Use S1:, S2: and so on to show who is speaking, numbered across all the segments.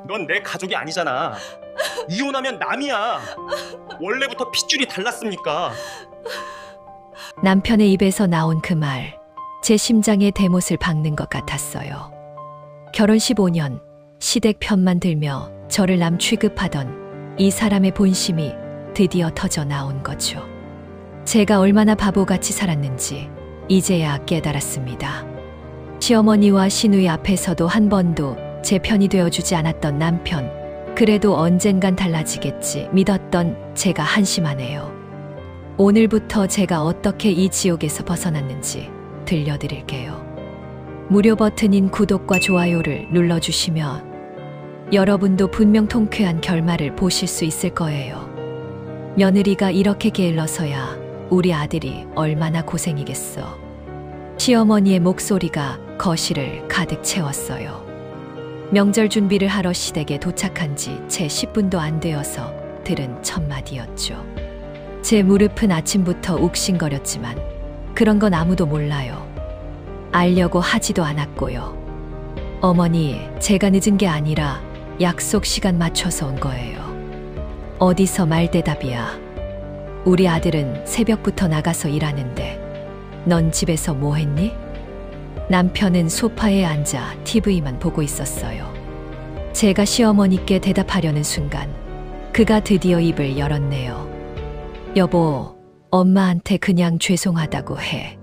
S1: 넌 내 가족이 아니잖아. 이혼하면 남이야. 원래부터 핏줄이 달랐습니까?
S2: 남편의 입에서 나온 그 말, 제 심장에 대못을 박는 것 같았어요. 결혼 15년, 시댁 편만 들며 저를 남 취급하던 이 사람의 본심이 드디어 터져 나온 거죠. 제가 얼마나 바보같이 살았는지 이제야 깨달았습니다. 시어머니와 시누이 앞에서도 한 번도 제 편이 되어주지 않았던 남편, 그래도 언젠간 달라지겠지 믿었던 제가 한심하네요. 오늘부터 제가 어떻게 이 지옥에서 벗어났는지 들려드릴게요. 무료 버튼인 구독과 좋아요를 눌러주시면 여러분도 분명 통쾌한 결말을 보실 수 있을 거예요. 며느리가 이렇게 게을러서야 우리 아들이 얼마나 고생이겠어. 시어머니의 목소리가 거실을 가득 채웠어요. 명절 준비를 하러 시댁에 도착한 지 채 10분도 안 되어서 들은 첫마디였죠. 제 무릎은 아침부터 욱신거렸지만 그런 건 아무도 몰라요. 알려고 하지도 않았고요. 어머니, 제가 늦은 게 아니라 약속 시간 맞춰서 온 거예요. 어디서 말대답이야. 우리 아들은 새벽부터 나가서 일하는데 넌 집에서 뭐 했니? 남편은 소파에 앉아 TV만 보고 있었어요. 제가 시어머니께 대답하려는 순간 그가 드디어 입을 열었네요. 여보, 엄마한테 그냥 죄송하다고 해.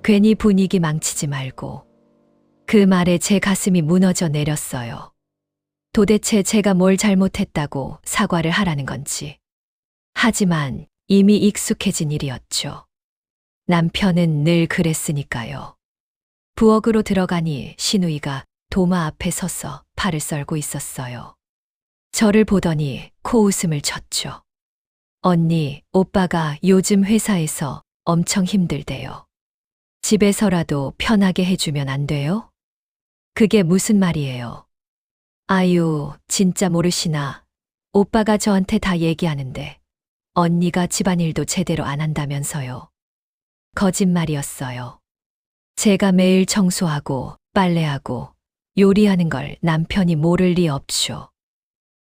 S2: 괜히 분위기 망치지 말고. 그 말에 제 가슴이 무너져 내렸어요. 도대체 제가 뭘 잘못했다고 사과를 하라는 건지. 하지만 이미 익숙해진 일이었죠. 남편은 늘 그랬으니까요. 부엌으로 들어가니 시누이가 도마 앞에 서서 팔을 썰고 있었어요. 저를 보더니 코웃음을 쳤죠. 언니, 오빠가 요즘 회사에서 엄청 힘들대요. 집에서라도 편하게 해주면 안 돼요? 그게 무슨 말이에요? 아유, 진짜 모르시나. 오빠가 저한테 다 얘기하는데 언니가 집안일도 제대로 안 한다면서요. 거짓말이었어요. 제가 매일 청소하고 빨래하고 요리하는 걸 남편이 모를 리 없죠.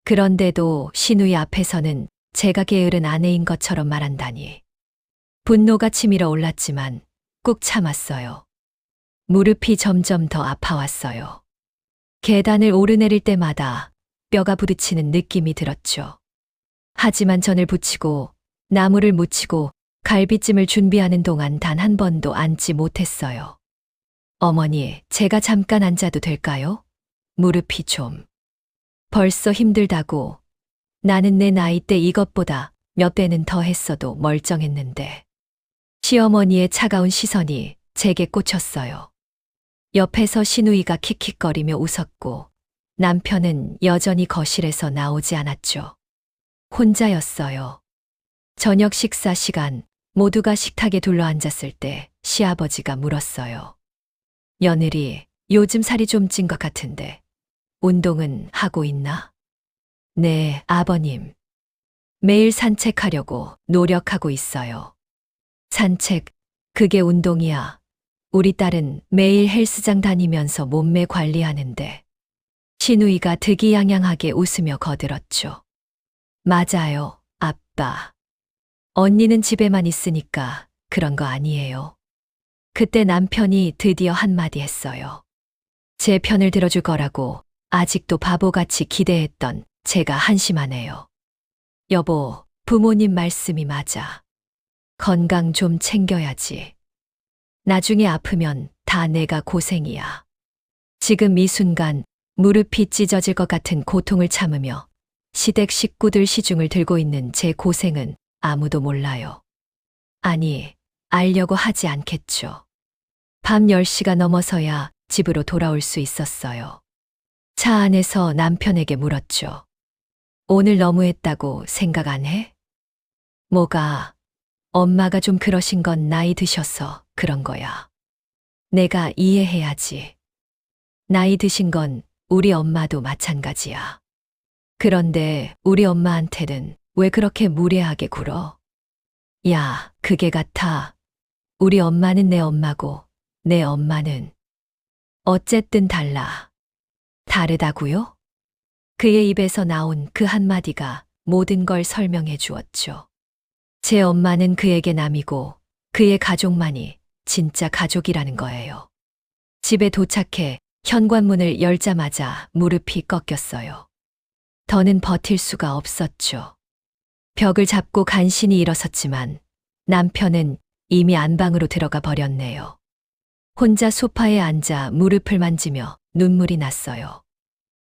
S2: 그런데도 시누이 앞에서는 제가 게으른 아내인 것처럼 말한다니. 분노가 치밀어 올랐지만 꾹 참았어요. 무릎이 점점 더 아파왔어요. 계단을 오르내릴 때마다 뼈가 부딪히는 느낌이 들었죠. 하지만 전을 부치고 나무를 묻히고 갈비찜을 준비하는 동안 단 한 번도 앉지 못했어요. 어머니, 제가 잠깐 앉아도 될까요? 무릎이 좀. 벌써 힘들다고. 나는 내 나이 때 이것보다 몇 배는 더 했어도 멀쩡했는데. 시어머니의 차가운 시선이 제게 꽂혔어요. 옆에서 시누이가 킥킥거리며 웃었고 남편은 여전히 거실에서 나오지 않았죠. 혼자였어요. 저녁 식사 시간 모두가 식탁에 둘러앉았을 때 시아버지가 물었어요. 며느리, 요즘 살이 좀 찐 것 같은데 운동은 하고 있나? 네, 아버님. 매일 산책하려고 노력하고 있어요. 산책, 그게 운동이야. 우리 딸은 매일 헬스장 다니면서 몸매 관리하는데. 시누이가 득이양양하게 웃으며 거들었죠. 맞아요, 아빠. 언니는 집에만 있으니까 그런 거 아니에요. 그때 남편이 드디어 한마디 했어요. 제 편을 들어줄 거라고 아직도 바보같이 기대했던 제가 한심하네요. 여보, 부모님 말씀이 맞아. 건강 좀 챙겨야지. 나중에 아프면 다 내가 고생이야. 지금 이 순간 무릎이 찢어질 것 같은 고통을 참으며 시댁 식구들 시중을 들고 있는 제 고생은 아무도 몰라요. 아니, 알려고 하지 않겠죠. 밤 10시가 넘어서야 집으로 돌아올 수 있었어요. 차 안에서 남편에게 물었죠. 오늘 너무했다고 생각 안 해? 뭐가? 엄마가 좀 그러신 건 나이 드셔서 그런 거야. 내가 이해해야지. 나이 드신 건 우리 엄마도 마찬가지야. 그런데 우리 엄마한테는 왜 그렇게 무례하게 굴어? 야, 그게 같아. 우리 엄마는 내 엄마고 내 엄마는 어쨌든 달라. 다르다고요? 그의 입에서 나온 그 한마디가 모든 걸 설명해 주었죠. 제 엄마는 그에게 남이고 그의 가족만이 진짜 가족이라는 거예요. 집에 도착해 현관문을 열자마자 무릎이 꺾였어요. 더는 버틸 수가 없었죠. 벽을 잡고 간신히 일어섰지만 남편은 이미 안방으로 들어가 버렸네요. 혼자 소파에 앉아 무릎을 만지며 눈물이 났어요.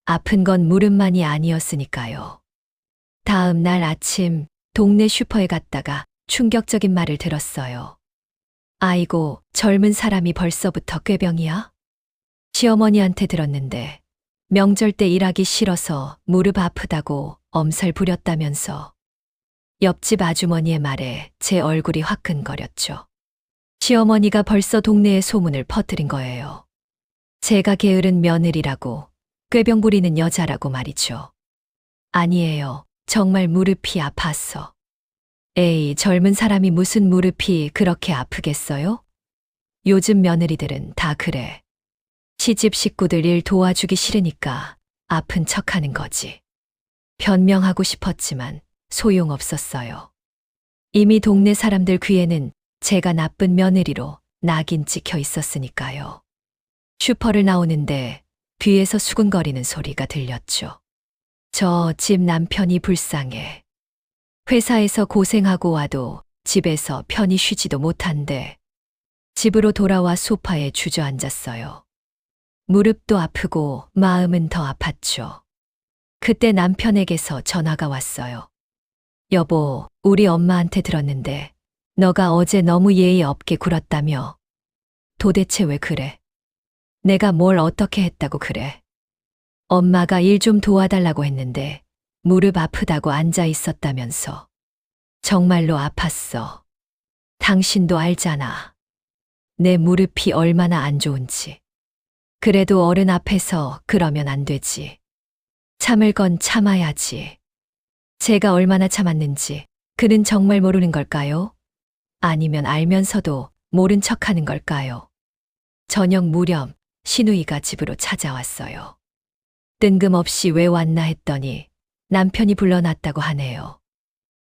S2: 아픈 건 무릎만이 아니었으니까요. 다음 날 아침 동네 슈퍼에 갔다가 충격적인 말을 들었어요. 아이고, 젊은 사람이 벌써부터 꾀병이야? 시어머니한테 들었는데 명절 때 일하기 싫어서 무릎 아프다고 엄살 부렸다면서. 옆집 아주머니의 말에 제 얼굴이 화끈거렸죠. 시어머니가 벌써 동네에 소문을 퍼뜨린 거예요. 제가 게으른 며느리라고, 꾀병 부리는 여자라고 말이죠. 아니에요. 정말 무릎이 아팠어. 에이, 젊은 사람이 무슨 무릎이 그렇게 아프겠어요? 요즘 며느리들은 다 그래. 시집 식구들 일 도와주기 싫으니까 아픈 척하는 거지. 변명하고 싶었지만 소용없었어요. 이미 동네 사람들 귀에는 제가 나쁜 며느리로 낙인 찍혀 있었으니까요. 슈퍼를 나오는데 뒤에서 수근거리는 소리가 들렸죠. 저 집 남편이 불쌍해. 회사에서 고생하고 와도 집에서 편히 쉬지도 못한데 집으로 돌아와 소파에 주저앉았어요. 무릎도 아프고 마음은 더 아팠죠. 그때 남편에게서 전화가 왔어요. 여보, 우리 엄마한테 들었는데 너가 어제 너무 예의 없게 굴었다며. 도대체 왜 그래? 내가 뭘 어떻게 했다고 그래? 엄마가 일 좀 도와달라고 했는데 무릎 아프다고 앉아 있었다면서. 정말로 아팠어. 당신도 알잖아. 내 무릎이 얼마나 안 좋은지. 그래도 어른 앞에서 그러면 안 되지. 참을 건 참아야지. 제가 얼마나 참았는지 그는 정말 모르는 걸까요? 아니면 알면서도 모른 척하는 걸까요? 저녁 무렵 시누이가 집으로 찾아왔어요. 뜬금없이 왜 왔나 했더니 남편이 불러놨다고 하네요.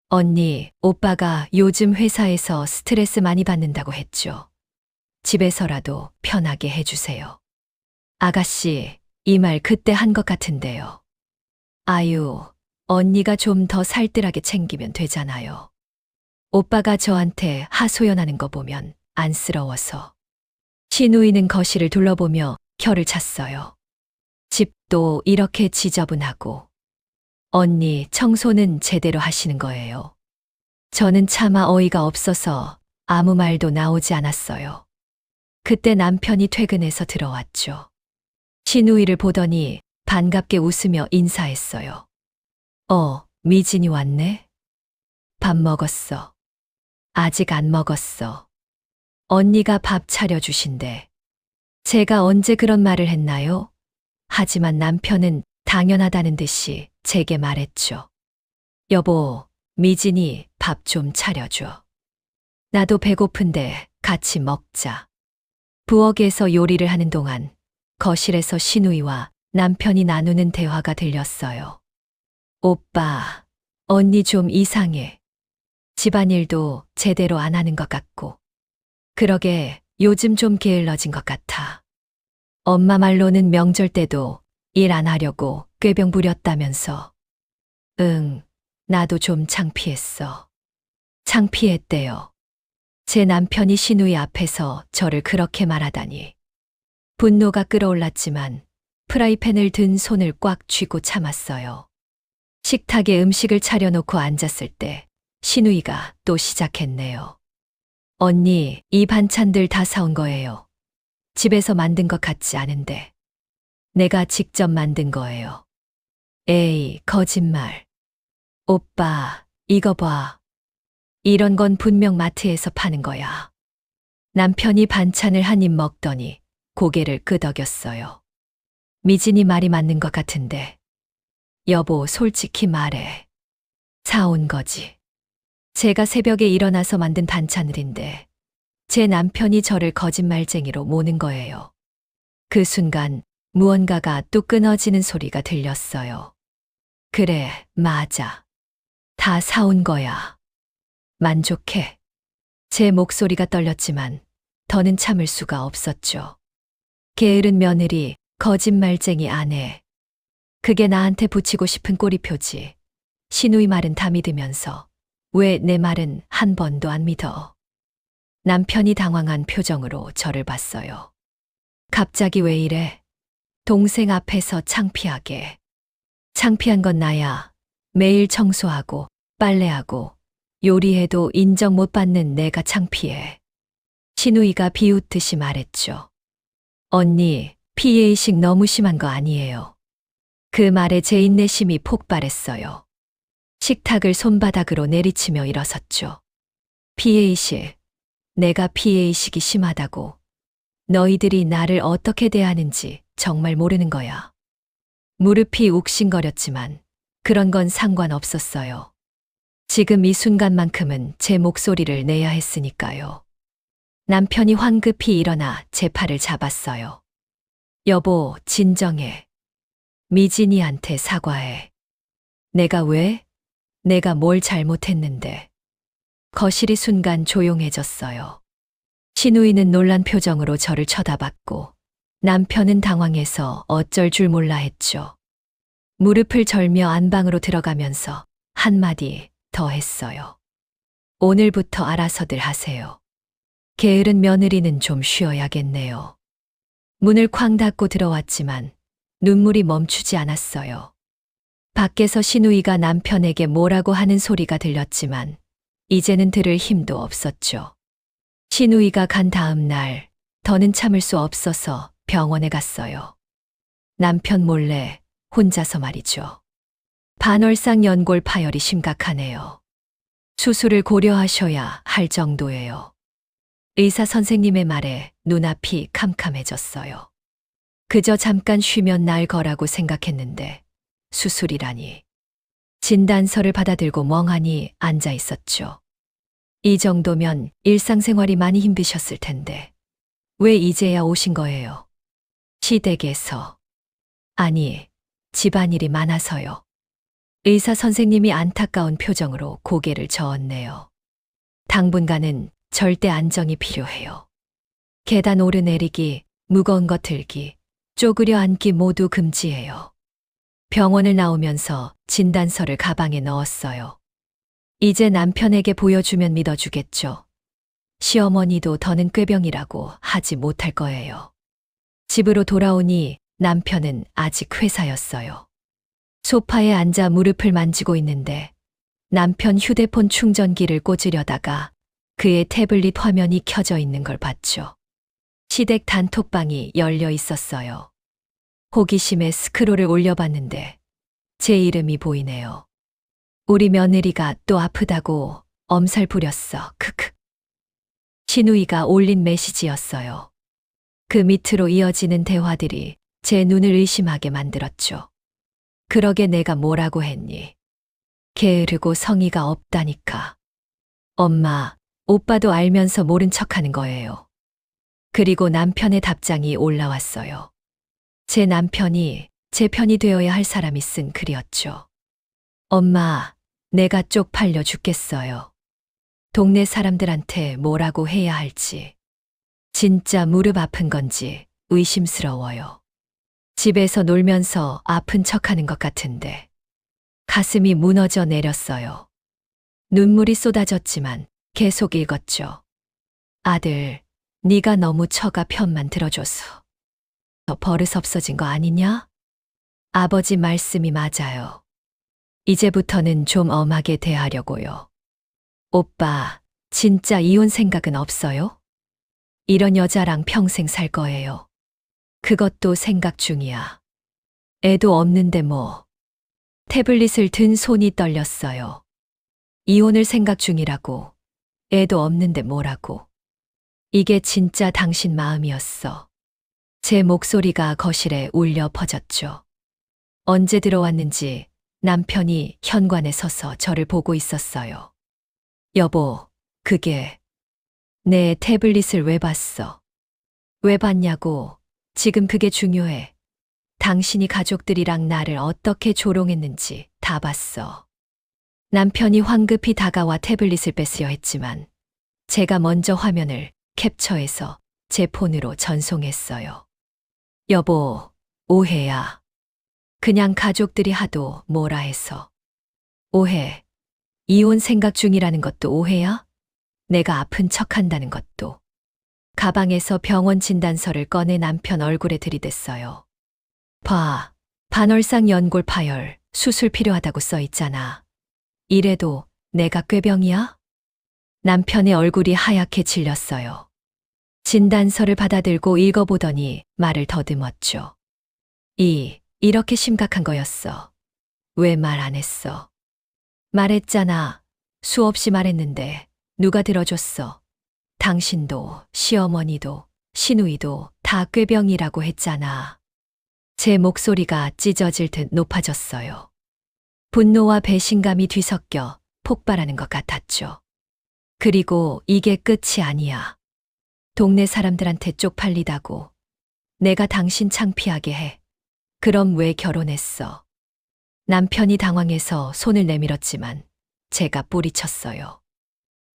S2: 언니, 오빠가 요즘 회사에서 스트레스 많이 받는다고 했죠. 집에서라도 편하게 해주세요. 아가씨, 이 말 그때 한 것 같은데요. 아유, 언니가 좀 더 살뜰하게 챙기면 되잖아요. 오빠가 저한테 하소연하는 거 보면 안쓰러워서. 시누이는 거실을 둘러보며 혀를 찼어요. 집도 이렇게 지저분하고. 언니, 청소는 제대로 하시는 거예요. 저는 차마 어이가 없어서 아무 말도 나오지 않았어요. 그때 남편이 퇴근해서 들어왔죠. 시누이를 보더니 반갑게 웃으며 인사했어요. 미진이 왔네? 밥 먹었어. 아직 안 먹었어. 언니가 밥 차려주신대. 제가 언제 그런 말을 했나요? 하지만 남편은 당연하다는 듯이 제게 말했죠. 여보, 미진이 밥 좀 차려줘. 나도 배고픈데 같이 먹자. 부엌에서 요리를 하는 동안 거실에서 시누이와 남편이 나누는 대화가 들렸어요. 오빠, 언니 좀 이상해. 집안일도 제대로 안 하는 것 같고. 그러게 요즘 좀 게을러진 것 같아. 엄마 말로는 명절 때도 일 안 하려고 꾀병 부렸다면서. 응, 나도 좀 창피했어. 창피했대요. 제 남편이 시누이 앞에서 저를 그렇게 말하다니. 분노가 끓어올랐지만 프라이팬을 든 손을 꽉 쥐고 참았어요. 식탁에 음식을 차려놓고 앉았을 때 시누이가 또 시작했네요. 언니, 이 반찬들 다 사온 거예요. 집에서 만든 것 같지 않은데. 내가 직접 만든 거예요. 에이, 거짓말. 오빠, 이거 봐. 이런 건 분명 마트에서 파는 거야. 남편이 반찬을 한 입 먹더니 고개를 끄덕였어요. 미진이 말이 맞는 것 같은데. 여보, 솔직히 말해. 사온 거지. 제가 새벽에 일어나서 만든 반찬들인데 제 남편이 저를 거짓말쟁이로 모는 거예요. 그 순간 무언가가 뚝 끊어지는 소리가 들렸어요. 그래, 맞아. 다 사온 거야. 만족해. 제 목소리가 떨렸지만 더는 참을 수가 없었죠. 게으른 며느리, 거짓말쟁이 아내. 그게 나한테 붙이고 싶은 꼬리표지. 신우이 말은 다 믿으면서 왜 내 말은 한 번도 안 믿어? 남편이 당황한 표정으로 저를 봤어요. 갑자기 왜 이래? 동생 앞에서 창피하게. 창피한 건 나야. 매일 청소하고 빨래하고 요리해도 인정 못 받는 내가 창피해. 신우이가 비웃듯이 말했죠. 언니, 피해의식 너무 심한 거 아니에요. 그 말에 제 인내심이 폭발했어요. 식탁을 손바닥으로 내리치며 일어섰죠. 피해의식. 내가 피해의식이 심하다고. 너희들이 나를 어떻게 대하는지 정말 모르는 거야. 무릎이 욱신거렸지만 그런 건 상관없었어요. 지금 이 순간만큼은 제 목소리를 내야 했으니까요. 남편이 황급히 일어나 제 팔을 잡았어요. 여보, 진정해. 미진이한테 사과해. 내가 왜? 내가 뭘 잘못했는데. 거실이 순간 조용해졌어요. 신우이는 놀란 표정으로 저를 쳐다봤고 남편은 당황해서 어쩔 줄 몰라 했죠. 무릎을 절며 안방으로 들어가면서 한마디 더 했어요. 오늘부터 알아서들 하세요. 게으른 며느리는 좀 쉬어야겠네요. 문을 쾅 닫고 들어왔지만 눈물이 멈추지 않았어요. 밖에서 신우이가 남편에게 뭐라고 하는 소리가 들렸지만 이제는 들을 힘도 없었죠. 신우이가 간 다음 날 더는 참을 수 없어서 병원에 갔어요. 남편 몰래 혼자서 말이죠. 반월상 연골 파열이 심각하네요. 수술을 고려하셔야 할 정도예요. 의사 선생님의 말에 눈앞이 캄캄해졌어요. 그저 잠깐 쉬면 나을 거라고 생각했는데 수술이라니. 진단서를 받아들고 멍하니 앉아 있었죠. 이 정도면 일상생활이 많이 힘드셨을 텐데 왜 이제야 오신 거예요? 시댁에서. 아니, 집안일이 많아서요. 의사 선생님이 안타까운 표정으로 고개를 저었네요. 당분간은 절대 안정이 필요해요. 계단 오르내리기, 무거운 것 들기, 쪼그려 앉기 모두 금지해요. 병원을 나오면서 진단서를 가방에 넣었어요. 이제 남편에게 보여주면 믿어주겠죠. 시어머니도 더는 꾀병이라고 하지 못할 거예요. 집으로 돌아오니 남편은 아직 회사였어요. 소파에 앉아 무릎을 만지고 있는데 남편 휴대폰 충전기를 꽂으려다가 그의 태블릿 화면이 켜져 있는 걸 봤죠. 시댁 단톡방이 열려 있었어요. 호기심에 스크롤을 올려봤는데 제 이름이 보이네요. 우리 며느리가 또 아프다고 엄살 부렸어. 크크. 신우이가 올린 메시지였어요. 그 밑으로 이어지는 대화들이 제 눈을 의심하게 만들었죠. 그러게 내가 뭐라고 했니? 게으르고 성의가 없다니까. 엄마, 오빠도 알면서 모른 척하는 거예요. 그리고 남편의 답장이 올라왔어요. 제 남편이 제 편이 되어야 할 사람이 쓴 글이었죠. 엄마, 내가 쪽팔려 죽겠어요. 동네 사람들한테 뭐라고 해야 할지. 진짜 무릎 아픈 건지 의심스러워요. 집에서 놀면서 아픈 척하는 것 같은데 가슴이 무너져 내렸어요. 눈물이 쏟아졌지만 계속 읽었죠. 아들, 네가 너무 처가 편만 들어줘서 더 버릇 없어진 거 아니냐? 아버지 말씀이 맞아요. 이제부터는 좀 엄하게 대하려고요. 오빠, 진짜 이혼 생각은 없어요? 이런 여자랑 평생 살 거예요. 그것도 생각 중이야. 애도 없는데 뭐. 태블릿을 든 손이 떨렸어요. 이혼을 생각 중이라고. 애도 없는데 뭐라고. 이게 진짜 당신 마음이었어. 제 목소리가 거실에 울려 퍼졌죠. 언제 들어왔는지 남편이 현관에 서서 저를 보고 있었어요. 여보, 그게 내 태블릿을 왜 봤어? 왜 봤냐고. 지금 그게 중요해. 당신이 가족들이랑 나를 어떻게 조롱했는지 다 봤어. 남편이 황급히 다가와 태블릿을 뺐으려 했지만 제가 먼저 화면을 캡처해서 제 폰으로 전송했어요. 여보, 오해야. 그냥 가족들이 하도 뭐라 해서. 오해. 이혼 생각 중이라는 것도 오해야? 내가 아픈 척 한다는 것도. 가방에서 병원 진단서를 꺼내 남편 얼굴에 들이댔어요. 봐. 반월상 연골 파열, 수술 필요하다고 써 있잖아. 이래도 내가 꾀병이야? 남편의 얼굴이 하얗게 질렸어요. 진단서를 받아들고 읽어보더니 말을 더듬었죠. 이렇게 심각한 거였어. 왜 말 안 했어? 말했잖아. 수없이 말했는데 누가 들어줬어? 당신도, 시어머니도, 시누이도 다 꾀병이라고 했잖아. 제 목소리가 찢어질 듯 높아졌어요. 분노와 배신감이 뒤섞여 폭발하는 것 같았죠. 그리고 이게 끝이 아니야. 동네 사람들한테 쪽팔리다고. 내가 당신 창피하게 해. 그럼 왜 결혼했어? 남편이 당황해서 손을 내밀었지만 제가 뿌리쳤어요.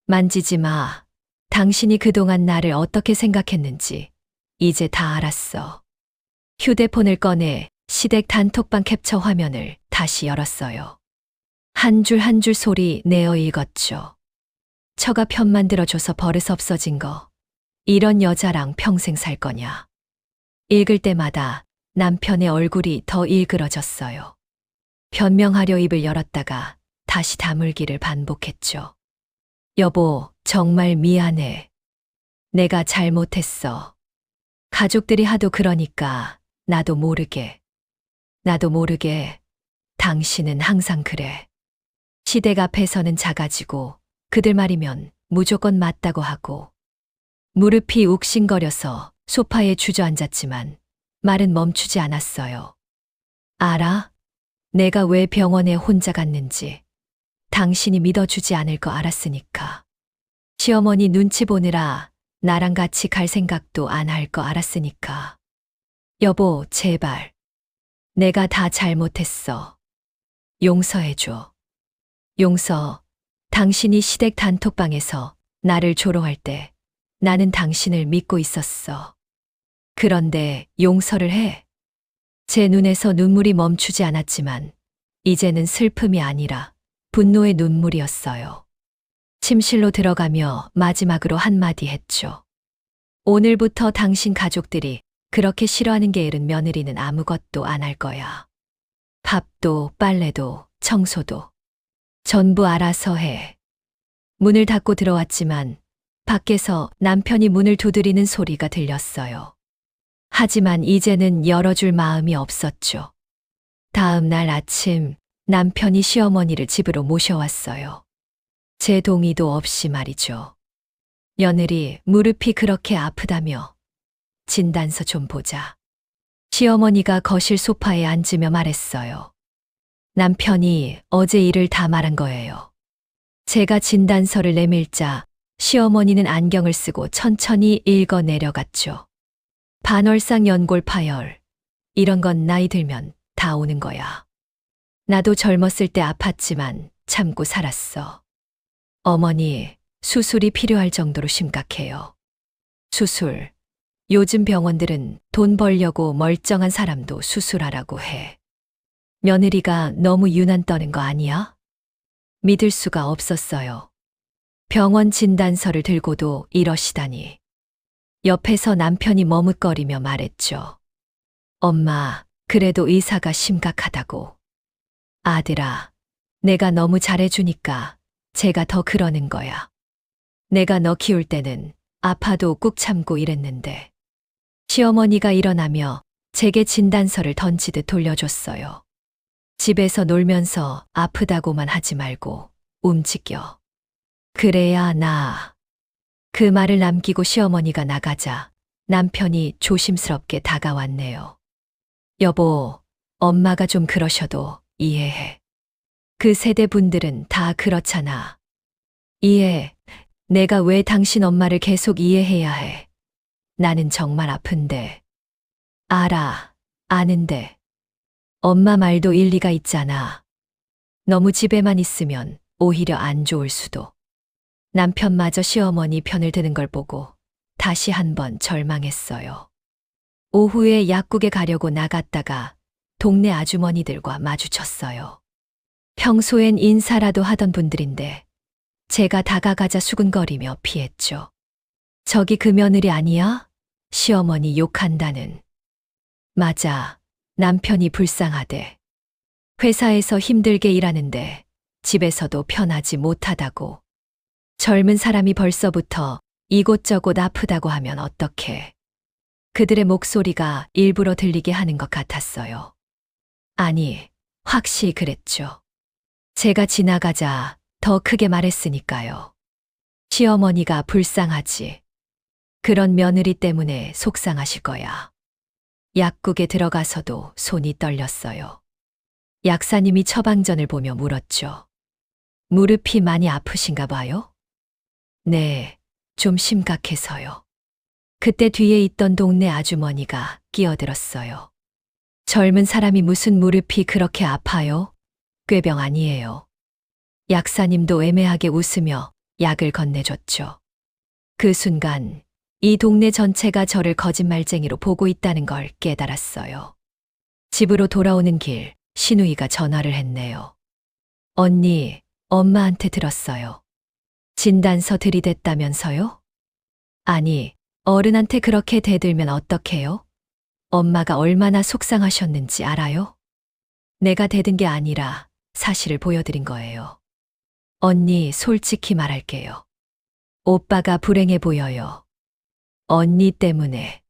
S2: 만지지 마. 당신이 그동안 나를 어떻게 생각했는지 이제 다 알았어. 휴대폰을 꺼내 시댁 단톡방 캡처 화면을 다시 열었어요. 한 줄 한 줄 소리 내어 읽었죠. 처가 편만 들어줘서 버릇 없어진 거. 이런 여자랑 평생 살 거냐. 읽을 때마다 남편의 얼굴이 더 일그러졌어요. 변명하려 입을 열었다가 다시 다물기를 반복했죠. 여보, 정말 미안해. 내가 잘못했어. 가족들이 하도 그러니까 나도 모르게 당신은 항상 그래. 시댁 앞에서는 작아지고 그들 말이면 무조건 맞다고 하고 무릎이 욱신거려서 소파에 주저앉았지만 말은 멈추지 않았어요. 알아? 내가 왜 병원에 혼자 갔는지. 당신이 믿어주지 않을 거 알았으니까. 시어머니 눈치 보느라 나랑 같이 갈 생각도 안 할 거 알았으니까. 여보, 제발. 내가 다 잘못했어. 용서해줘. 용서. 당신이 시댁 단톡방에서 나를 조롱할 때 나는 당신을 믿고 있었어. 그런데 용서를 해. 제 눈에서 눈물이 멈추지 않았지만 이제는 슬픔이 아니라 분노의 눈물이었어요. 침실로 들어가며 마지막으로 한마디 했죠. 오늘부터 당신 가족들이 그렇게 싫어하는 게 잃은 며느리는 아무것도 안 할 거야. 밥도 빨래도 청소도 전부 알아서 해. 문을 닫고 들어왔지만 밖에서 남편이 문을 두드리는 소리가 들렸어요. 하지만 이제는 열어줄 마음이 없었죠. 다음 날 아침 남편이 시어머니를 집으로 모셔왔어요. 제 동의도 없이 말이죠. 며느리 무릎이 그렇게 아프다며. 진단서 좀 보자. 시어머니가 거실 소파에 앉으며 말했어요. 남편이 어제 일을 다 말한 거예요. 제가 진단서를 내밀자 시어머니는 안경을 쓰고 천천히 읽어 내려갔죠. 반월상 연골 파열. 이런 건 나이 들면 다 오는 거야. 나도 젊었을 때 아팠지만 참고 살았어. 어머니, 수술이 필요할 정도로 심각해요. 수술. 요즘 병원들은 돈 벌려고 멀쩡한 사람도 수술하라고 해. 며느리가 너무 유난 떠는 거 아니야? 믿을 수가 없었어요. 병원 진단서를 들고도 이러시다니. 옆에서 남편이 머뭇거리며 말했죠. 엄마, 그래도 의사가 심각하다고. 아들아, 내가 너무 잘해주니까 제가 더 그러는 거야. 내가 너 키울 때는 아파도 꾹 참고 이랬는데. 시어머니가 일어나며 제게 진단서를 던지듯 돌려줬어요. 집에서 놀면서 아프다고만 하지 말고 움직여. 그래야 나. 그 말을 남기고 시어머니가 나가자 남편이 조심스럽게 다가왔네요. 여보, 엄마가 좀 그러셔도 이해해. 그 세대 분들은 다 그렇잖아. 이해해. 내가 왜 당신 엄마를 계속 이해해야 해. 나는 정말 아픈데. 알아, 아는데. 엄마 말도 일리가 있잖아. 너무 집에만 있으면 오히려 안 좋을 수도. 남편마저 시어머니 편을 드는 걸 보고 다시 한번 절망했어요. 오후에 약국에 가려고 나갔다가 동네 아주머니들과 마주쳤어요. 평소엔 인사라도 하던 분들인데 제가 다가가자 수근거리며 피했죠. 저기 그 며느리 아니야? 시어머니 욕한다는. 맞아. 남편이 불쌍하대. 회사에서 힘들게 일하는데 집에서도 편하지 못하다고. 젊은 사람이 벌써부터 이곳저곳 아프다고 하면 어떡해. 그들의 목소리가 일부러 들리게 하는 것 같았어요. 아니, 확실히 그랬죠. 제가 지나가자 더 크게 말했으니까요. 시어머니가 불쌍하지. 그런 며느리 때문에 속상하실 거야. 약국에 들어가서도 손이 떨렸어요. 약사님이 처방전을 보며 물었죠. 무릎이 많이 아프신가 봐요? 네, 좀 심각해서요. 그때 뒤에 있던 동네 아주머니가 끼어들었어요. 젊은 사람이 무슨 무릎이 그렇게 아파요? 꾀병 아니에요. 약사님도 애매하게 웃으며 약을 건네줬죠. 그 순간 이 동네 전체가 저를 거짓말쟁이로 보고 있다는 걸 깨달았어요. 집으로 돌아오는 길, 신우이가 전화를 했네요. 언니, 엄마한테 들었어요. 진단서 들이댔다면서요? 아니, 어른한테 그렇게 대들면 어떡해요? 엄마가 얼마나 속상하셨는지 알아요? 내가 대든 게 아니라 사실을 보여드린 거예요. 언니, 솔직히 말할게요. 오빠가 불행해 보여요. 언니 때문에.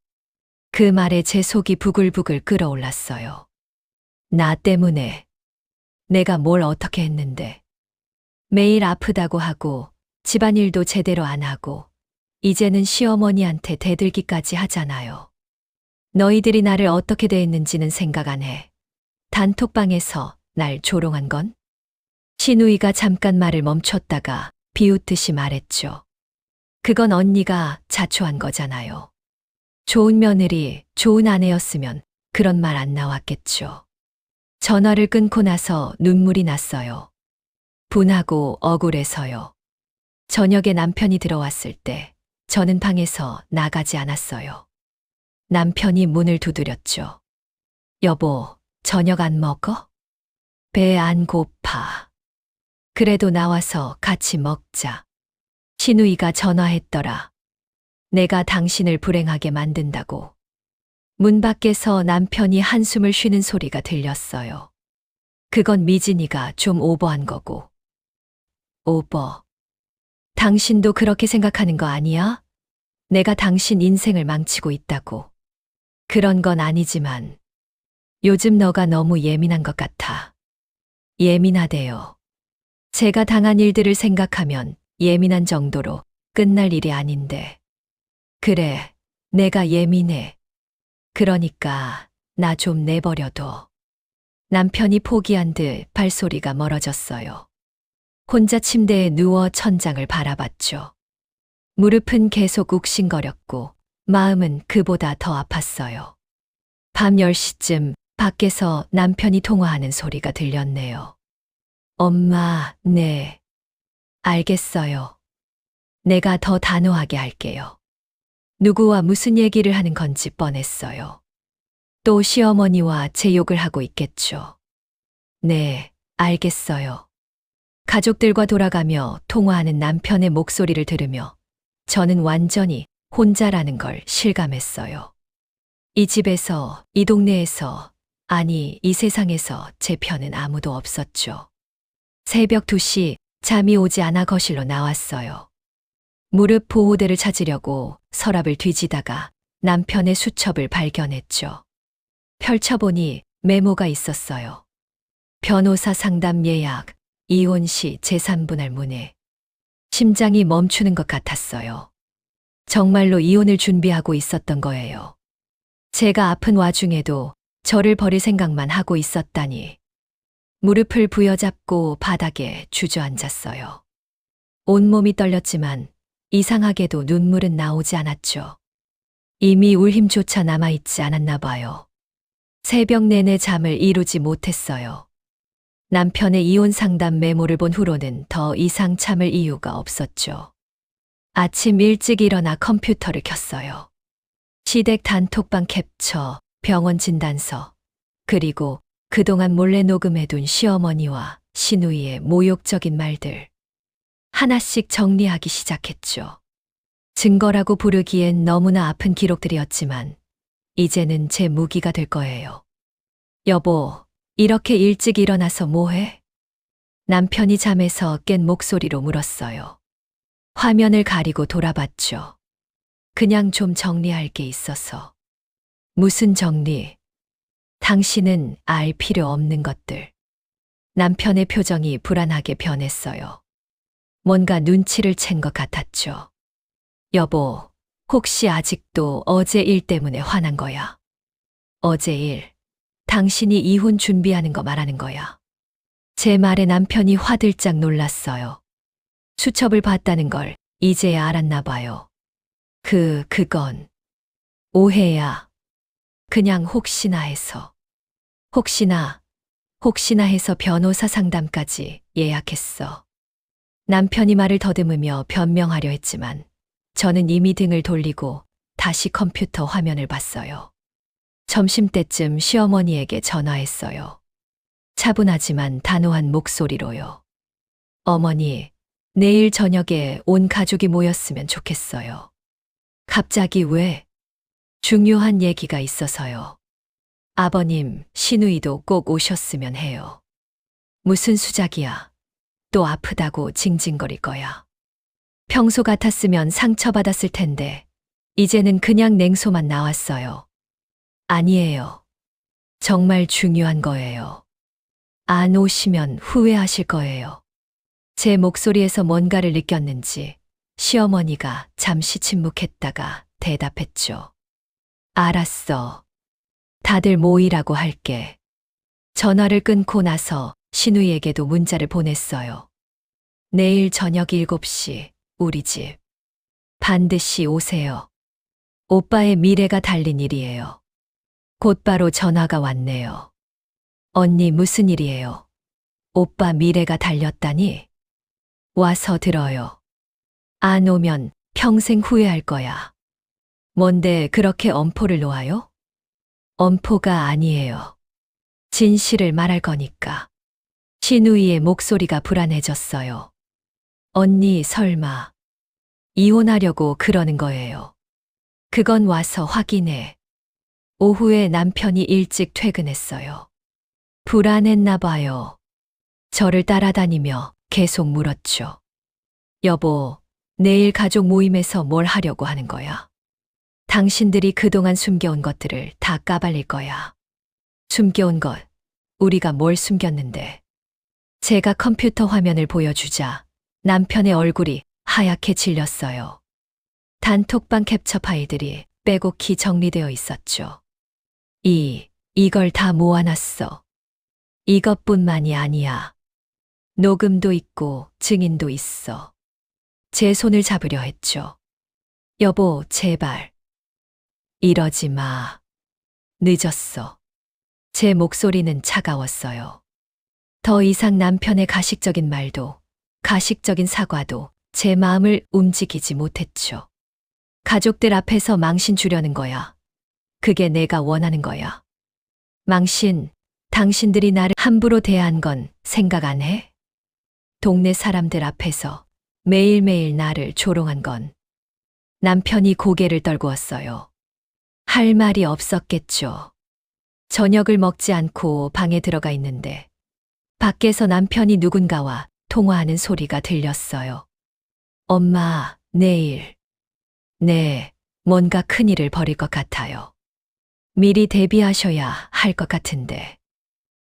S2: 그 말에 제 속이 부글부글 끓어올랐어요. 나 때문에. 내가 뭘 어떻게 했는데. 매일 아프다고 하고 집안일도 제대로 안 하고 이제는 시어머니한테 대들기까지 하잖아요. 너희들이 나를 어떻게 대했는지는 생각 안 해. 단톡방에서 날 조롱한 건? 신우이가 잠깐 말을 멈췄다가 비웃듯이 말했죠. 그건 언니가 자초한 거잖아요. 좋은 며느리, 좋은 아내였으면 그런 말 안 나왔겠죠. 전화를 끊고 나서 눈물이 났어요. 분하고 억울해서요. 저녁에 남편이 들어왔을 때 저는 방에서 나가지 않았어요. 남편이 문을 두드렸죠. 여보, 저녁 안 먹어? 배 안 고파. 그래도 나와서 같이 먹자. 신우이가 전화했더라. 내가 당신을 불행하게 만든다고. 문 밖에서 남편이 한숨을 쉬는 소리가 들렸어요. 그건 미진이가 좀 오버한 거고. 오버. 당신도 그렇게 생각하는 거 아니야? 내가 당신 인생을 망치고 있다고. 그런 건 아니지만 요즘 너가 너무 예민한 것 같아. 예민하대요. 제가 당한 일들을 생각하면 예민한 정도로 끝날 일이 아닌데. 그래, 내가 예민해. 그러니까 나 좀 내버려둬. 남편이 포기한 듯 발소리가 멀어졌어요. 혼자 침대에 누워 천장을 바라봤죠. 무릎은 계속 욱신거렸고 마음은 그보다 더 아팠어요. 밤 10시쯤 밖에서 남편이 통화하는 소리가 들렸네요. 엄마, 네. 알겠어요. 내가 더 단호하게 할게요. 누구와 무슨 얘기를 하는 건지 뻔했어요. 또 시어머니와 제 욕을 하고 있겠죠. 네, 알겠어요. 가족들과 돌아가며 통화하는 남편의 목소리를 들으며 저는 완전히 혼자라는 걸 실감했어요. 이 집에서, 이 동네에서, 아니, 이 세상에서 제 편은 아무도 없었죠. 새벽 2시 잠이 오지 않아 거실로 나왔어요. 무릎 보호대를 찾으려고 서랍을 뒤지다가 남편의 수첩을 발견했죠. 펼쳐보니 메모가 있었어요. 변호사 상담 예약, 이혼 시 제3분할 문의. 심장이 멈추는 것 같았어요. 정말로 이혼을 준비하고 있었던 거예요. 제가 아픈 와중에도 저를 버릴 생각만 하고 있었다니. 무릎을 부여잡고 바닥에 주저앉았어요. 온몸이 떨렸지만 이상하게도 눈물은 나오지 않았죠. 이미 울 힘조차 남아있지 않았나 봐요. 새벽 내내 잠을 이루지 못했어요. 남편의 이혼 상담 메모를 본 후로는 더 이상 참을 이유가 없었죠. 아침 일찍 일어나 컴퓨터를 켰어요. 시댁 단톡방 캡처, 병원 진단서, 그리고 그동안 몰래 녹음해둔 시어머니와 시누이의 모욕적인 말들. 하나씩 정리하기 시작했죠. 증거라고 부르기엔 너무나 아픈 기록들이었지만 이제는 제 무기가 될 거예요. 여보, 이렇게 일찍 일어나서 뭐해? 남편이 잠에서 깬 목소리로 물었어요. 화면을 가리고 돌아봤죠. 그냥 좀 정리할 게 있어서. 무슨 정리? 당신은 알 필요 없는 것들. 남편의 표정이 불안하게 변했어요. 뭔가 눈치를 챈 것 같았죠. 여보, 혹시 아직도 어제 일 때문에 화난 거야? 어제 일, 당신이 이혼 준비하는 거 말하는 거야. 제 말에 남편이 화들짝 놀랐어요. 수첩을 봤다는 걸 이제야 알았나 봐요. 그건 오해야. 그냥 혹시나 해서. 혹시나 해서 변호사 상담까지 예약했어. 남편이 말을 더듬으며 변명하려 했지만 저는 이미 등을 돌리고 다시 컴퓨터 화면을 봤어요. 점심때쯤 시어머니에게 전화했어요. 차분하지만 단호한 목소리로요. 어머니, 내일 저녁에 온 가족이 모였으면 좋겠어요. 갑자기 왜? 중요한 얘기가 있어서요. 아버님, 시누이도 꼭 오셨으면 해요. 무슨 수작이야. 또 아프다고 징징거릴 거야. 평소 같았으면 상처받았을 텐데 이제는 그냥 냉소만 나왔어요. 아니에요. 정말 중요한 거예요. 안 오시면 후회하실 거예요. 제 목소리에서 뭔가를 느꼈는지 시어머니가 잠시 침묵했다가 대답했죠. 알았어. 다들 모이라고 할게. 전화를 끊고 나서 시누이에게도 문자를 보냈어요. 내일 저녁 7시 우리 집. 반드시 오세요. 오빠의 미래가 달린 일이에요. 곧바로 전화가 왔네요. 언니 무슨 일이에요? 오빠 미래가 달렸다니? 와서 들어요. 안 오면 평생 후회할 거야. 뭔데 그렇게 엄포를 놓아요? 엄포가 아니에요. 진실을 말할 거니까. 시누이의 목소리가 불안해졌어요. 언니 설마 이혼하려고 그러는 거예요. 그건 와서 확인해. 오후에 남편이 일찍 퇴근했어요. 불안했나 봐요. 저를 따라다니며 계속 물었죠. 여보, 내일 가족 모임에서 뭘 하려고 하는 거야? 당신들이 그동안 숨겨온 것들을 다 까발릴 거야. 숨겨온 것, 우리가 뭘 숨겼는데. 제가 컴퓨터 화면을 보여주자 남편의 얼굴이 하얗게 질렸어요. 단톡방 캡처 파일들이 빼곡히 정리되어 있었죠. 이걸 다 모아놨어. 이것뿐만이 아니야. 녹음도 있고 증인도 있어. 제 손을 잡으려 했죠. 여보, 제발. 이러지 마. 늦었어. 제 목소리는 차가웠어요. 더 이상 남편의 가식적인 말도, 가식적인 사과도 제 마음을 움직이지 못했죠. 가족들 앞에서 망신 주려는 거야. 그게 내가 원하는 거야. 망신, 당신들이 나를 함부로 대한 건 생각 안 해? 동네 사람들 앞에서 매일매일 나를 조롱한 건. 남편이 고개를 떨구었어요. 할 말이 없었겠죠. 저녁을 먹지 않고 방에 들어가 있는데 밖에서 남편이 누군가와 통화하는 소리가 들렸어요. 엄마, 내일. 네, 뭔가 큰일을 벌일 것 같아요. 미리 대비하셔야 할 것 같은데.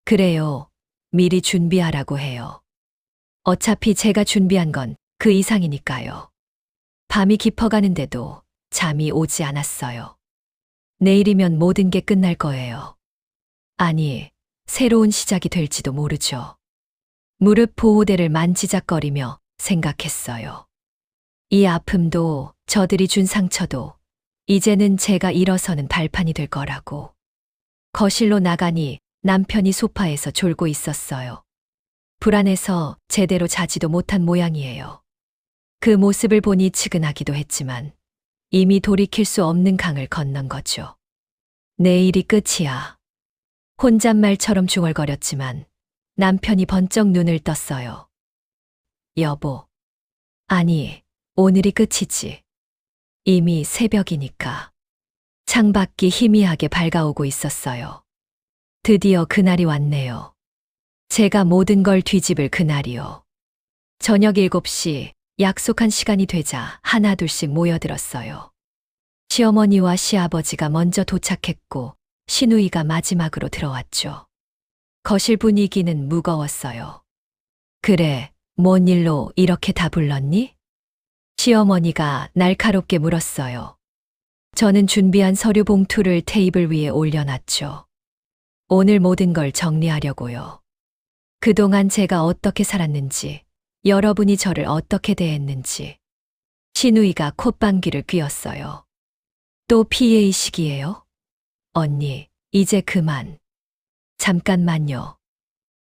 S2: 그래요, 미리 준비하라고 해요. 어차피 제가 준비한 건 그 이상이니까요. 밤이 깊어가는데도 잠이 오지 않았어요. 내일이면 모든 게 끝날 거예요. 아니, 새로운 시작이 될지도 모르죠. 무릎 보호대를 만지작거리며 생각했어요. 이 아픔도 저들이 준 상처도 이제는 제가 일어서는 발판이 될 거라고. 거실로 나가니 남편이 소파에서 졸고 있었어요. 불안해서 제대로 자지도 못한 모양이에요. 그 모습을 보니 측은하기도 했지만 이미 돌이킬 수 없는 강을 건넌 거죠. 내일이 끝이야. 혼잣말처럼 중얼거렸지만 남편이 번쩍 눈을 떴어요. 여보. 아니, 오늘이 끝이지. 이미 새벽이니까. 창밖이 희미하게 밝아오고 있었어요. 드디어 그날이 왔네요. 제가 모든 걸 뒤집을 그날이요. 저녁 7시 약속한 시간이 되자 하나둘씩 모여들었어요. 시어머니와 시아버지가 먼저 도착했고 시누이가 마지막으로 들어왔죠. 거실 분위기는 무거웠어요. 그래, 뭔 일로 이렇게 다 불렀니? 시어머니가 날카롭게 물었어요. 저는 준비한 서류 봉투를 테이블 위에 올려놨죠. 오늘 모든 걸 정리하려고요. 그동안 제가 어떻게 살았는지, 여러분이 저를 어떻게 대했는지. 시누이가 콧방귀를 뀌었어요. 또 피해의식이에요? 언니, 이제 그만. 잠깐만요.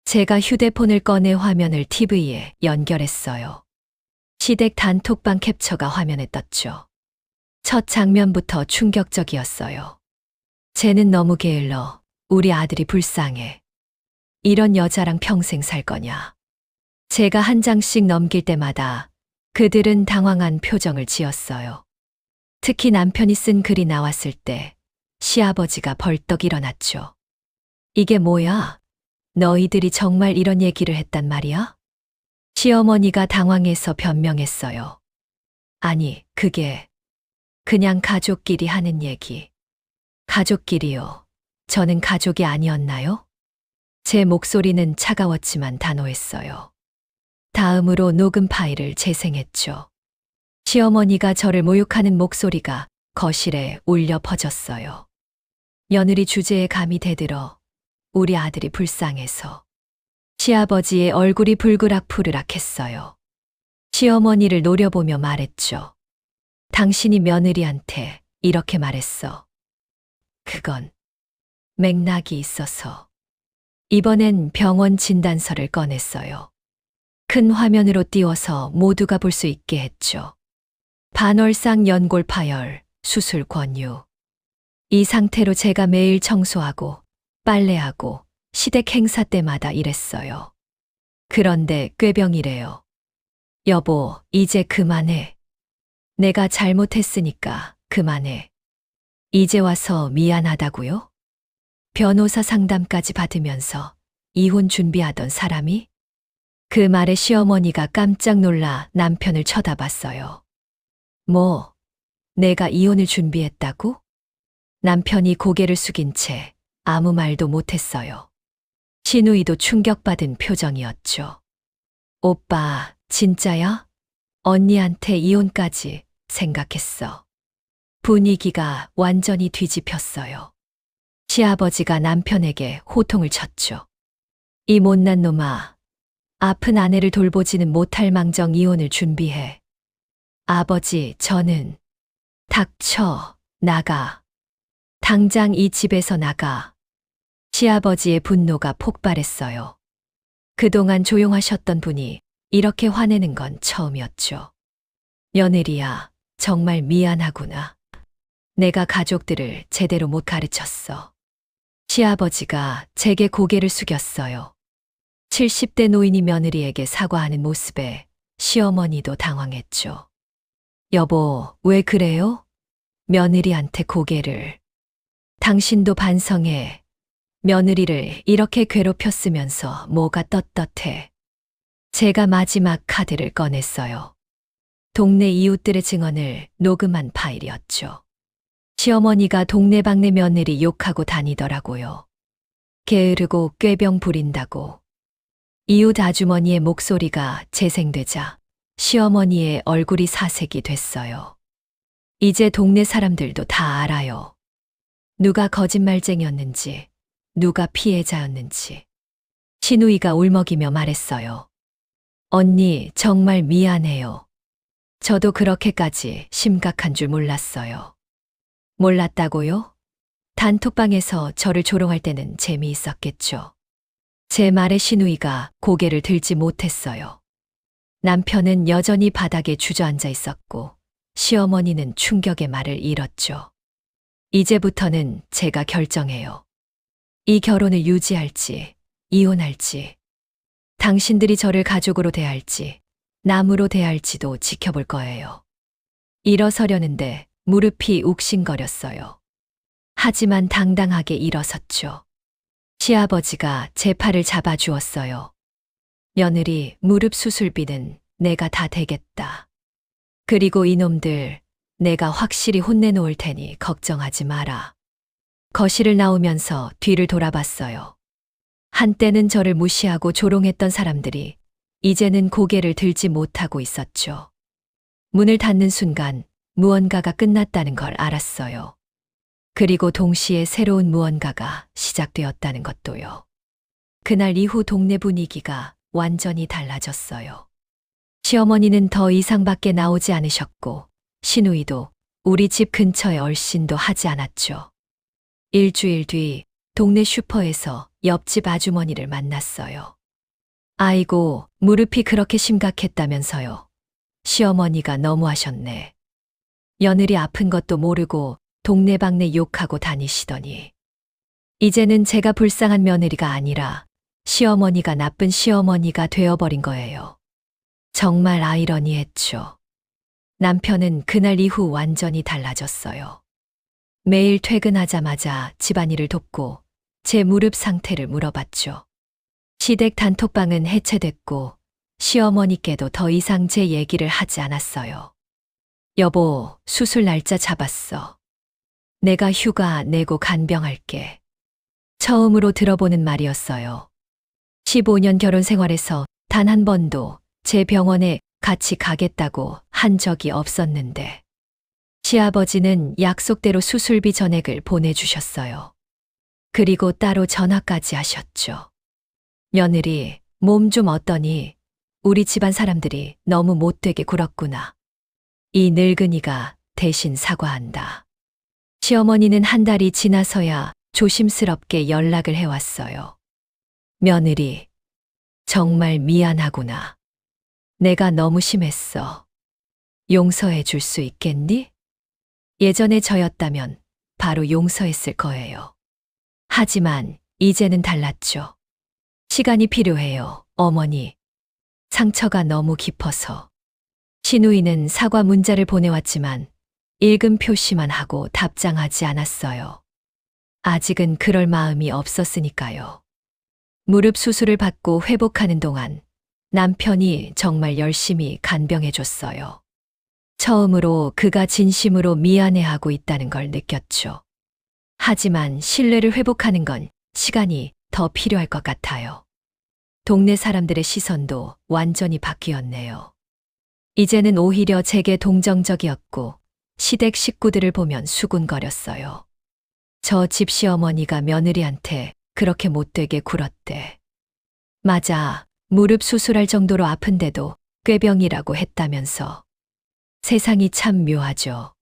S2: 제가 휴대폰을 꺼내 화면을 TV에 연결했어요. 시댁 단톡방 캡처가 화면에 떴죠. 첫 장면부터 충격적이었어요. 쟤는 너무 게을러. 우리 아들이 불쌍해. 이런 여자랑 평생 살 거냐. 제가 한 장씩 넘길 때마다 그들은 당황한 표정을 지었어요. 특히 남편이 쓴 글이 나왔을 때 시아버지가 벌떡 일어났죠. 이게 뭐야? 너희들이 정말 이런 얘기를 했단 말이야? 시어머니가 당황해서 변명했어요. 아니, 그게 그냥 가족끼리 하는 얘기. 가족끼리요. 저는 가족이 아니었나요? 제 목소리는 차가웠지만 단호했어요. 다음으로 녹음 파일을 재생했죠. 시어머니가 저를 모욕하는 목소리가 거실에 울려 퍼졌어요. 며느리 주제에 감히 대들어 우리 아들이 불쌍해서. 시아버지의 얼굴이 불그락푸르락했어요. 시어머니를 노려보며 말했죠. 당신이 며느리한테 이렇게 말했어. 그건 맥락이 있어서. 이번엔 병원 진단서를 꺼냈어요. 큰 화면으로 띄워서 모두가 볼 수 있게 했죠. 반월상 연골 파열, 수술 권유. 이 상태로 제가 매일 청소하고 빨래하고 시댁 행사 때마다 일했어요. 그런데 꾀병이래요. 여보, 이제 그만해. 내가 잘못했으니까 그만해. 이제 와서 미안하다고요? 변호사 상담까지 받으면서 이혼 준비하던 사람이? 그 말에 시어머니가 깜짝 놀라 남편을 쳐다봤어요. 뭐, 내가 이혼을 준비했다고? 남편이 고개를 숙인 채 아무 말도 못했어요. 시누이도 충격받은 표정이었죠. 오빠, 진짜야? 언니한테 이혼까지 생각했어. 분위기가 완전히 뒤집혔어요. 시아버지가 남편에게 호통을 쳤죠. 이 못난 놈아, 아픈 아내를 돌보지는 못할 망정 이혼을 준비해. 아버지, 저는 닥쳐, 나가. 당장 이 집에서 나가. 시아버지의 분노가 폭발했어요. 그동안 조용하셨던 분이 이렇게 화내는 건 처음이었죠. 며느리야, 정말 미안하구나. 내가 가족들을 제대로 못 가르쳤어. 시아버지가 제게 고개를 숙였어요. 70대 노인이 며느리에게 사과하는 모습에 시어머니도 당황했죠. 여보, 왜 그래요? 며느리한테 고개를. 당신도 반성해. 며느리를 이렇게 괴롭혔으면서 뭐가 떳떳해. 제가 마지막 카드를 꺼냈어요. 동네 이웃들의 증언을 녹음한 파일이었죠. 시어머니가 동네방네 며느리 욕하고 다니더라고요. 게으르고 꾀병 부린다고. 이웃 아주머니의 목소리가 재생되자 시어머니의 얼굴이 사색이 됐어요. 이제 동네 사람들도 다 알아요. 누가 거짓말쟁이였는지, 누가 피해자였는지. 시누이가 울먹이며 말했어요. 언니, 정말 미안해요. 저도 그렇게까지 심각한 줄 몰랐어요. 몰랐다고요? 단톡방에서 저를 조롱할 때는 재미있었겠죠. 제 말에 시누이가 고개를 들지 못했어요. 남편은 여전히 바닥에 주저앉아 있었고 시어머니는 충격의 말을 잃었죠. 이제부터는 제가 결정해요. 이 결혼을 유지할지, 이혼할지, 당신들이 저를 가족으로 대할지, 남으로 대할지도 지켜볼 거예요. 일어서려는데 무릎이 욱신거렸어요. 하지만 당당하게 일어섰죠. 시아버지가 제 팔을 잡아주었어요. 며느리 무릎 수술비는 내가 다 대겠다. 그리고 이놈들 내가 확실히 혼내놓을 테니 걱정하지 마라. 거실을 나오면서 뒤를 돌아봤어요. 한때는 저를 무시하고 조롱했던 사람들이 이제는 고개를 들지 못하고 있었죠. 문을 닫는 순간 무언가가 끝났다는 걸 알았어요. 그리고 동시에 새로운 무언가가 시작되었다는 것도요. 그날 이후 동네 분위기가 완전히 달라졌어요. 시어머니는 더 이상 밖에 나오지 않으셨고 시누이도 우리 집 근처에 얼씬도 하지 않았죠. 일주일 뒤 동네 슈퍼에서 옆집 아주머니를 만났어요. 아이고, 무릎이 그렇게 심각했다면서요. 시어머니가 너무하셨네. 며느리 아픈 것도 모르고 동네방네 욕하고 다니시더니 이제는 제가 불쌍한 며느리가 아니라 시어머니가 나쁜 시어머니가 되어버린 거예요. 정말 아이러니했죠. 남편은 그날 이후 완전히 달라졌어요. 매일 퇴근하자마자 집안일을 돕고 제 무릎 상태를 물어봤죠. 시댁 단톡방은 해체됐고 시어머니께도 더 이상 제 얘기를 하지 않았어요. 여보, 수술 날짜 잡았어. 내가 휴가 내고 간병할게. 처음으로 들어보는 말이었어요. 15년 결혼 생활에서 단 한 번도 제 병원에 같이 가겠다고 한 적이 없었는데 시아버지는 약속대로 수술비 전액을 보내주셨어요. 그리고 따로 전화까지 하셨죠. 며느리, 몸 좀 어떠니? 우리 집안 사람들이 너무 못되게 굴었구나. 이 늙은이가 대신 사과한다. 시어머니는 한 달이 지나서야 조심스럽게 연락을 해왔어요. 며느리, 정말 미안하구나. 내가 너무 심했어. 용서해 줄 수 있겠니? 예전에 저였다면 바로 용서했을 거예요. 하지만 이제는 달랐죠. 시간이 필요해요, 어머니. 상처가 너무 깊어서. 시누이는 사과 문자를 보내왔지만 읽음 표시만 하고 답장하지 않았어요. 아직은 그럴 마음이 없었으니까요. 무릎 수술을 받고 회복하는 동안 남편이 정말 열심히 간병해줬어요. 처음으로 그가 진심으로 미안해하고 있다는 걸 느꼈죠. 하지만 신뢰를 회복하는 건 시간이 더 필요할 것 같아요. 동네 사람들의 시선도 완전히 바뀌었네요. 이제는 오히려 제게 동정적이었고 시댁 식구들을 보면 수군거렸어요. 저 집 시어머니가 며느리한테 그렇게 못되게 굴었대. 맞아, 무릎 수술할 정도로 아픈데도 꾀병이라고 했다면서. 세상이 참 묘하죠.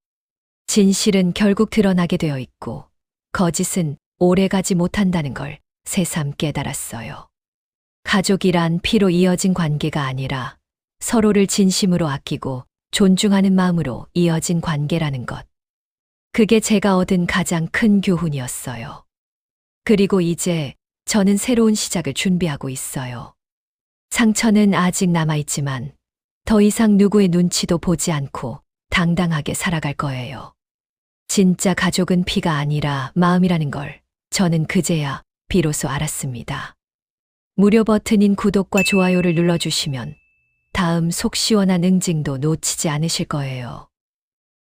S2: 진실은 결국 드러나게 되어 있고 거짓은 오래가지 못한다는 걸 새삼 깨달았어요. 가족이란 피로 이어진 관계가 아니라 서로를 진심으로 아끼고 존중하는 마음으로 이어진 관계라는 것. 그게 제가 얻은 가장 큰 교훈이었어요. 그리고 이제 저는 새로운 시작을 준비하고 있어요. 상처는 아직 남아있지만 더 이상 누구의 눈치도 보지 않고 당당하게 살아갈 거예요. 진짜 가족은 피가 아니라 마음이라는 걸 저는 그제야 비로소 알았습니다. 무료 버튼인 구독과 좋아요를 눌러주시면 다음 속 시원한 응징도 놓치지 않으실 거예요.